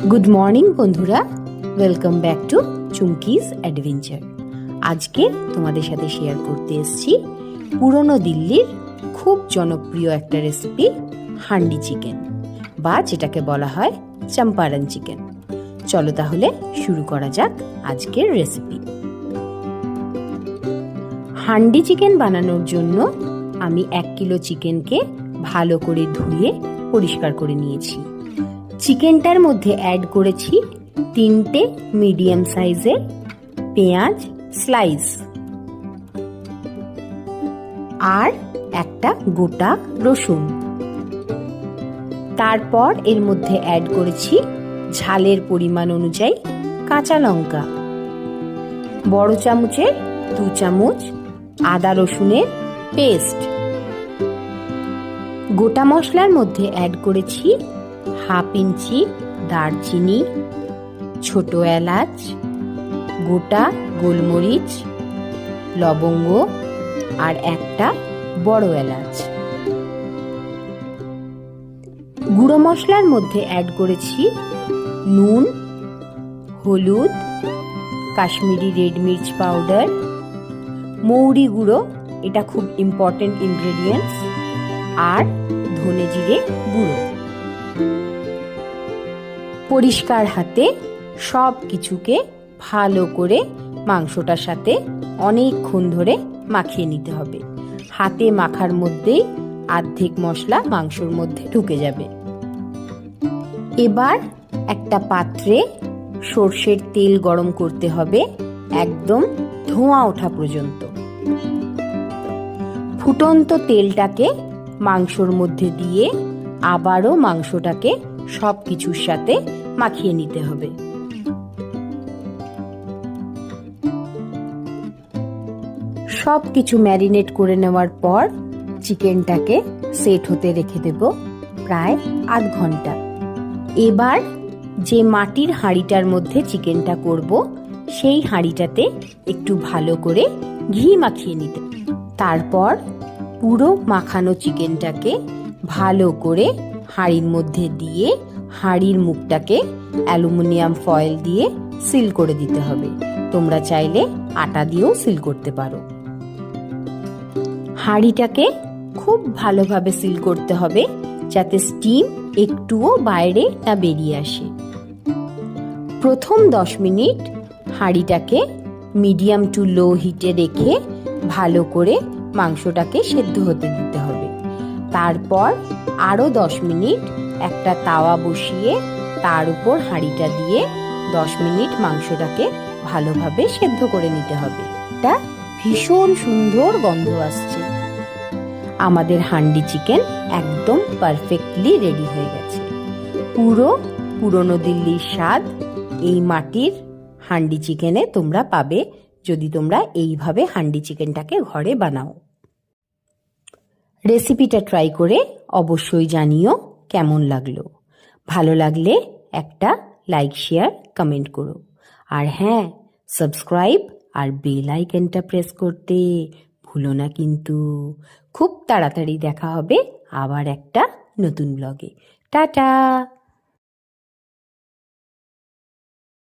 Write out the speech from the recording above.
Good morning বন্ধুরা, welcome back to চুমকিজ adventure. আজকে তোমাদের সাথে শেয়ার করতে এসেছি পুরনো দিল্লির খুব জনপ্রিয় একটা রেসিপি, হান্ডি চিকেন, বা যেটাকে বলা হয় চম্পারন চিকেন। চলো তাহলে শুরু করা যাক আজকের রেসিপি। হান্ডি চিকেন বানানোর জন্য আমি 1 কিলো চিকেনকে ভালো করে ধুয়ে পরিষ্কার করে নিয়েছি। চিকেনটার মধ্যে অ্যাড করেছি 3টে মিডিয়াম সাইজের পেঁয়াজ স্লাইস আর একটা গোটা রসুন। তারপর এর মধ্যে অ্যাড করেছি ঝালের পরিমাণ অনুযায়ী কাঁচা লঙ্কা, বড় চামচের 2 চামচ আদা রসুনের পেস্ট। গোটা মশলার মধ্যে অ্যাড করেছি 1/2 ইঞ্চি দারচিনি, ছোট এলাচ, গোটা গোলমরিচ, লবঙ্গ আর একটা বড় এলাচ। গুঁড়ো মশলার মধ্যে অ্যাড করেছি নুন, হলুদ, কাশ্মীরি রেড মির্চ পাউডার, মৌরি গুঁড়ো, এটা খুব ইম্পর্টেন্ট ইনগ্রেডিয়েন্টস, আর ধনে জিরে গুঁড়ো। পরিষ্কার হাতে সব কিছুকে ভালো করে মাংসটার সাথে অনেকক্ষণ ধরে মাখিয়ে নিতে হবে। হাতে মাখার মধ্যেই অর্ধেক মশলা মাংসর মধ্যে ঢুকে যাবে। এবার একটা পাত্রে সর্ষের তেল গরম করতে হবে, একদম ধোঁয়া ওঠা পর্যন্ত। ফুটন্ত তেলটাকে মাংসর মধ্যে দিয়ে আবারও মাংসটাকে সব কিছুর সাথে মাখিয়ে নিতে হবে। সব কিছু ম্যারিনেট করে নেওয়ার পর চিকেনটাকে সেট হতে রেখে দেব প্রায় আধ ঘন্টা। এবার যে মাটির হাঁড়িটার মধ্যে চিকেনটা করব, সেই হাঁড়িটাতে একটু ভালো করে ঘি মাখিয়ে নিতে। তারপর পুরো মাখানো চিকেনটাকে ভালো করে হাঁড়ির মধ্যে দিয়ে হাঁড়ির মুখটাকে অ্যালুমিনিয়াম ফয়েল দিয়ে সিল করে দিতে হবে। তোমরা চাইলে আটা দিয়েও সিল করতে পারো। হাঁড়িটাকে খুব ভালোভাবে সিল করতে হবে যাতে স্টিম একটুও বাইরে না বেরিয়ে আসে। প্রথম 10 মিনিট হাঁড়িটাকে মিডিয়াম টু লো হিটে রেখে ভালো করে মাংসটাকে সেদ্ধ হতে দিতে হবে। তারপর আরও 10 মিনিট একটা তাওয়া বসিয়ে তার উপর হাঁড়িটা দিয়ে 10 মিনিট মাংসটাকে ভালোভাবে সেদ্ধ করে নিতে হবে। এটা ভীষণ সুন্দর গন্ধ আসছে। আমাদের হান্ডি চিকেন একদম পারফেক্টলি রেডি হয়ে গেছে। পুরনো দিল্লির স্বাদ এই মাটির হান্ডি চিকেনে তোমরা পাবে যদি তোমরা এইভাবে হান্ডি চিকেনটাকে ঘরে বানাও। রেসিপিটা ট্রাই করে অবশ্যই জানিও কেমন লাগলো। ভালো লাগলে একটা লাইক, শেয়ার, কমেন্ট করো। আর হ্যাঁ, সাবস্ক্রাইব আর বেল আইকনটা প্রেস করতে ভুলো না কিন্তু। খুব তাড়াতাড়ি দেখা হবে আবার একটা নতুন ব্লগে। টাটা।